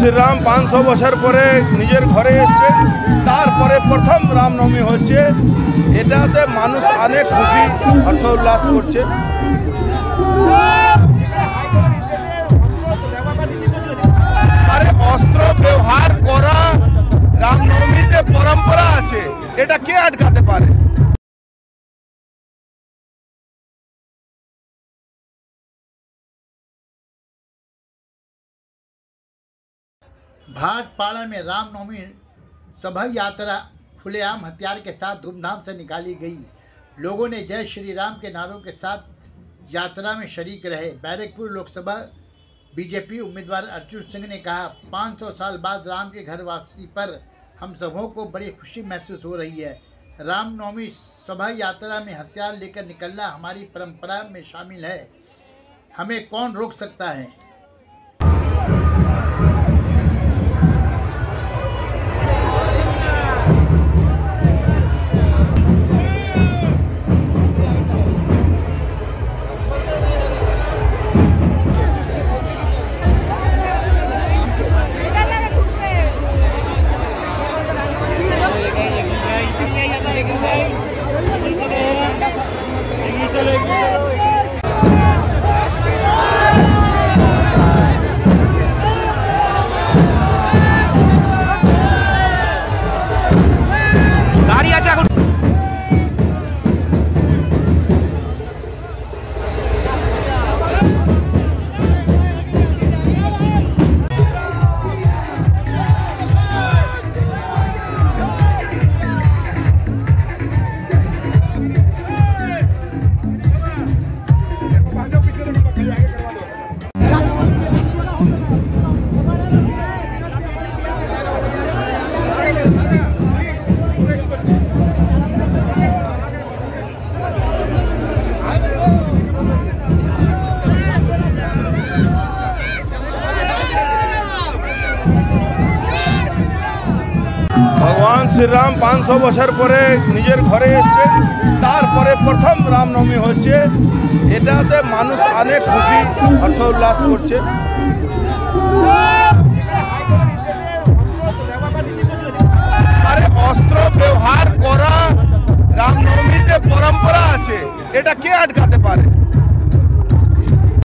श्रीराम 500 বছর পরে নিজের ঘরে এসছে, তারপরে প্রথম রামনবমী হচ্ছে। এটাতে মানুষ অনেক খুশি হর্ষ উল্লাস করছে। আরে অস্ত্র ব্যবহার করা রামনবমীতে পরম্পরা আছে, এটা কে আটকাতে পারে? भाटपाड़ा में रामनवमी शोभा यात्रा खुलेआम हथियार के साथ धूमधाम से निकाली गई। लोगों ने जय श्री राम के नारों के साथ यात्रा में शरीक रहे। बैरकपुर लोकसभा बीजेपी उम्मीदवार अर्जुन सिंह ने कहा, 500 साल बाद राम के घर वापसी पर हम सबों को बड़ी खुशी महसूस हो रही है। रामनवमी शोभा यात्रा में हथियार लेकर निकलना हमारी परंपरा में शामिल है, हमें कौन रोक सकता है। भगवान श्रीराम 500 বছর পরে নিজের ঘরে এসছে, তারপরে প্রথম রামনবমী হচ্ছে। এটাতে মানুষ অনেক খুশি হর্ষ উল্লাস করছে। আরে অস্ত্র ব্যবহার করা রামনবমীতে পরম্পরা আছে, এটা কে আটকাতে পারে?